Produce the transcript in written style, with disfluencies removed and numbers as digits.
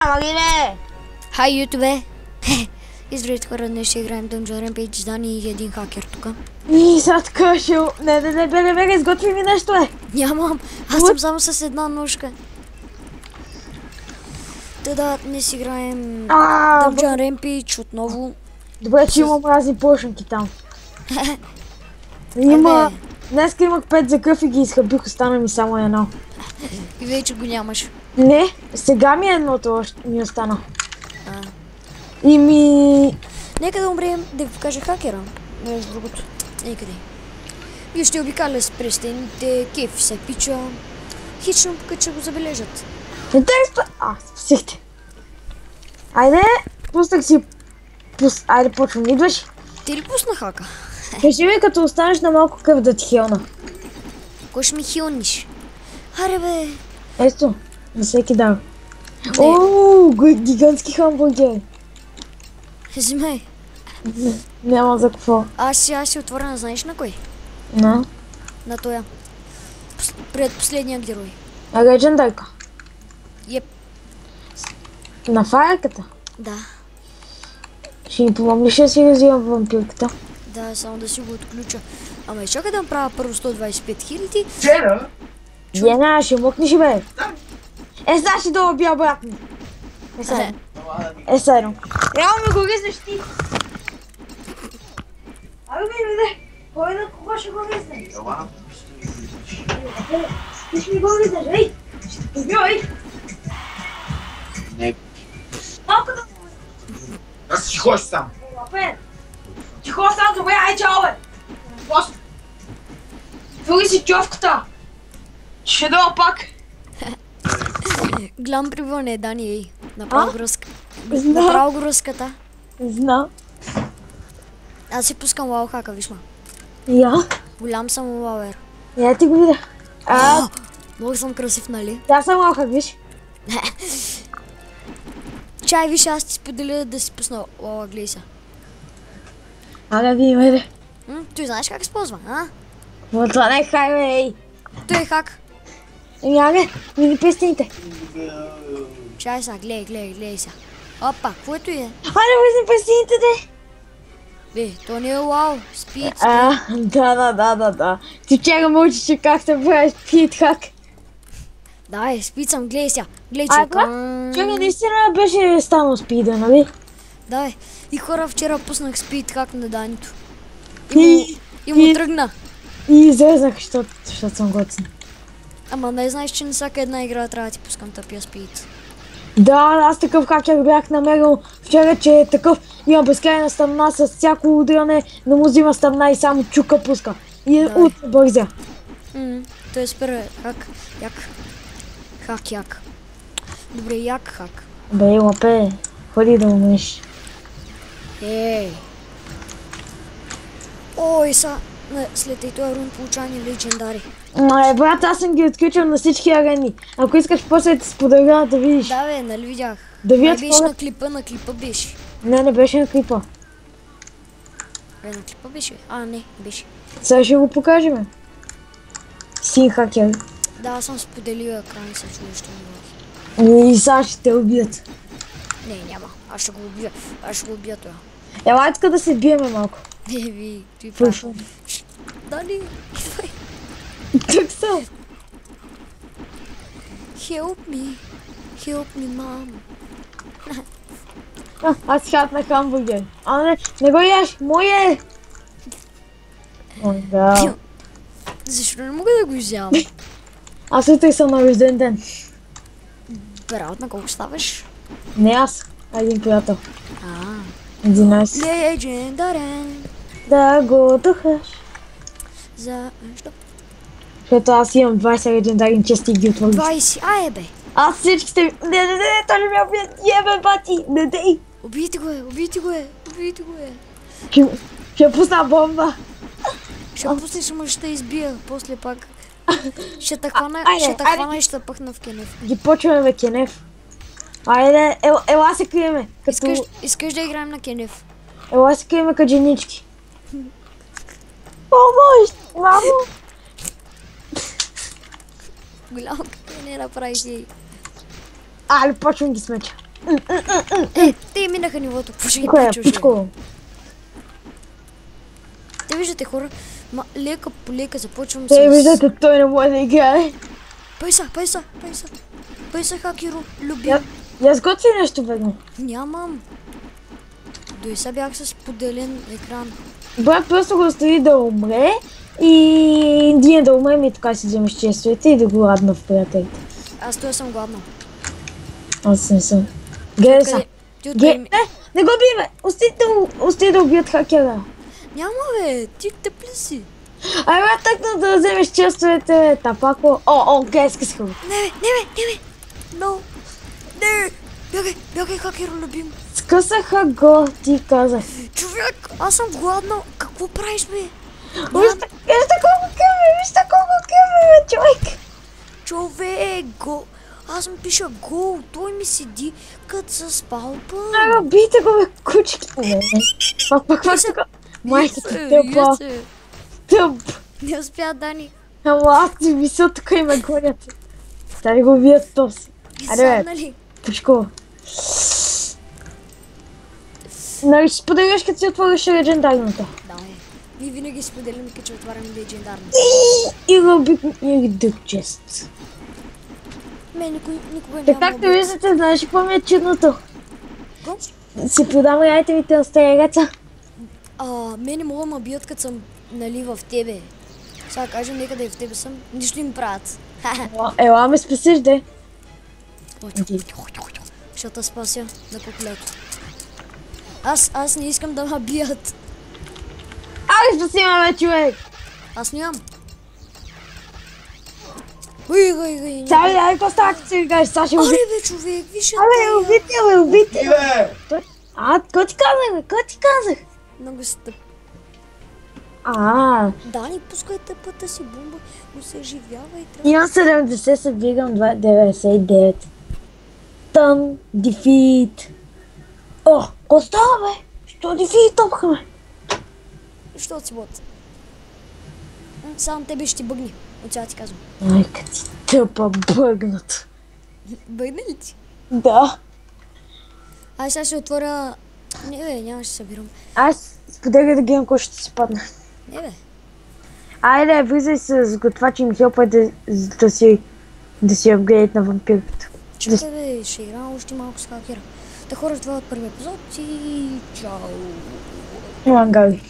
Ама ги бе! Хай, ютубе! Здравейте хора, днес ще играем Dungeon Rampage с Дани и един хакер тук. И сега така ще... Не, бега, изготви ми нещо, Нямам, аз съм само с една ножка. Да, днес играем Dungeon Rampage отново. Добре, че имам разни пошенки там. Има... Днеска имах 5 за къв и ги изхъбих, остана ми само едно. И вече го нямаш. Не, сега ми едното още ми остана. И ми... Нека да умреем, да ви покажа хакера. Между другото, никъде. И ще обикаля с престените, кефи се пича. Хично пока че го забележат. Спасихте. Айде, пуснах си... Айде, почвам, идваш? Ти ли пусна хака? Кажи ми, като останеш на малко къв да ти хилна. Кой ще ми хилниш? Аре бе! Ето, на всеки дал. Ооо, гигантски хамбургер. Взимай. Няма за какво. Аз си отворя, знаеш на кой? На? На тоя. Предпоследния герой. Легендарка. Еп. На фаерката? Да. Ще ми помогнеш да си развивам вампирката? Да, само да си го отключа. Ама и чакай да направя първо 125 хиляди. Вчера? Гена, ще мъкнеш ли бе? Сега ще да убия обратно. Седно. Реално ми го ръзнеш ти. Абе бе, кой на кого ще го ръзнеш? Ти ще ми го ръзнеш, ей! Ще те побия, ей! Не. Малко да... Аз си ходиш сам. Лапен! Ти хора сам, добре, ай чао бе! Просто! Твори си човката! Ще дойда пак! Глам привълне, Дани, ей. Направо гръзка. Знам. Направо гръзката. Знам. Аз си пускам лао хака, виж ма. Я? Голям съм лауер. Я ти го видя. Много съм красив, нали? Тя съм лаухак, виж. Чай, виж, аз ти споделя да си пусна лао, гледай са. Ага, ви ме бе. Той знаеш как използва, а? Но това не е хай, бе, ей. Той е хак. Ага, мини пестените. Чай са, гледай са. Опа, каквото и е. Хайде, мини пестените, де. Бе, то не е лао, спид. Да. Ти вчера мълчиш как се прави спид хак. Да, спид съм, гледай сега. Гледай, че Вчера наистина беше станал спида, нали? Да, и хора, вчера пуснах спид хак на Данито. И му тръгна. И изрезнах, защото съм готин. Ама не знаеш, че на всяка една игра трябва да ти пускам тъпия спид. Да, аз такъв хакер бях намерил вчера, че е такъв. Има безкрайна стъмна с всяко удряне, но му взима стъмна и само чука пуска. И от бързя. Той е супер хак, як. Хак, як. Добре, як хак. Бе, лапе, ходи да умреш. Ей! Ой, след и този рун получаване легендари. Брат, аз съм ги отключил на всички арени. Ако искаш после да ти споделя да видиш. Да бе, нали видях. Да видят беше на клипа беше. Не беше на клипа. На клипа беше? Не беше. Сега ще го покажем. Син хакер. Да, аз съм споделил екран и се чуеш, що ми И сега ще те убият. Не, няма. Аз ще го убия това. Ела, тук да се биеме малко. Ти правиш. Дали, идвай. Тук съм. Help me, mom. Аз хапна хамбургер. Не го яш, мое! Да. Защо не мога да го изявам? Аз утре съм на рожден ден. Брат, на колко ставаш? Не аз, а един приятел. 11. Легендарен. Да го духаш. Защо? Защото аз имам 20 легендарни чести и ги отворих. 20, бе! Аз всичките... Не, той не ме убият. Ебе, бати, не дей. Убийте го е. Ще пусна бомба. Ще пуснеш, ама ще избия. После пак. Ще те хвана и ще пъхна в кенеф. Ги почваме, бе, кенеф. Айде, ела се криеме. Искаш да играем на кенеф? Ела се криеме като женички. Помощ, мамо! Голямо какво не направиш ей. Але почвам ги смеча. Те минаха нивото, какво ще ги Кое е причуш? пичко? Те виждате хора, лека по лека започвам Те с... виждате, той не може да играе. Пайса, хакеро, любим. Я сготви нещо ведно. Нямам. Дой сега бях с поделен екран. Брат просто го остави да умре и ние да умрем и така си вземеш честовете и да го радна в приятелите. Аз той съм гладна. Аз не съм. Гледай са. Ти откъде ми... Не го биве! Ости да убият хакера. Няма бе, ти тъпли си. Ай, брат, тъкна да вземеш честовете, тапако. О, геска си го. Не бе. No. Не. Бягай, хакеро, любим. Скъсаха го, ти казах. Човек, аз съм гладна. Какво правиш, бе? Вижте колко къве, човек. Човек, гол. Аз му пиша гол. Той ми седи като с палпа. Ага, бийте го, бе, кучки. Пак така. Майка ти тъпа. Тъп. Не успя, Дани. Ама аз ти мисля, тук и ме гонят. Дай го бият тос. Айде, бе, Нали? пучко. Нали ще споделяш, като си отвориш легендарната. Да, ние винаги споделяме, като отваряме легендарно. И Рубик и Дъкчест. Мен никога няма. Така както виждате, знаеш какво ми е чудното? Го? Си продам айтемите на стареца. Мене мога да ме бият, като съм нали в тебе. Сега кажа, нека да и в тебе съм. Нищо им правят. Ела ме спасиш, де. Ще те спася на куклето. Аз не искам да ме бият. Ай, спаси ме, бе, човек! Аз нямам. Гай. Сега ли, ай, по-става, като си кажеш, сега ще Аре убити. бе, човек, виж Убити. Иве! Какво ти казах, бе? Какво ти казах? Много си тъп. Дани, пускай тъпата си бомба, но се живява и трябва. Имам 70, събирам 99. Тън, дефит. О, какво става, бе? Що дефит топхаме? Що си бот? Само тебе ще ти бъгни. От сега ти казвам. Майка ти тъпа бъгнат. Бъгна ли ти? Да. Ай, сега ще отворя... Не бе, няма ще събирам. Аз споделя да гледам кой ще си падне. Не бе. Айде, влизай с готвач и ми хелпай да си апгрейд на вампирката. Чакай бе, ще играм още малко с хакера. Та хора, това е от първи епизод и чао. Мангали.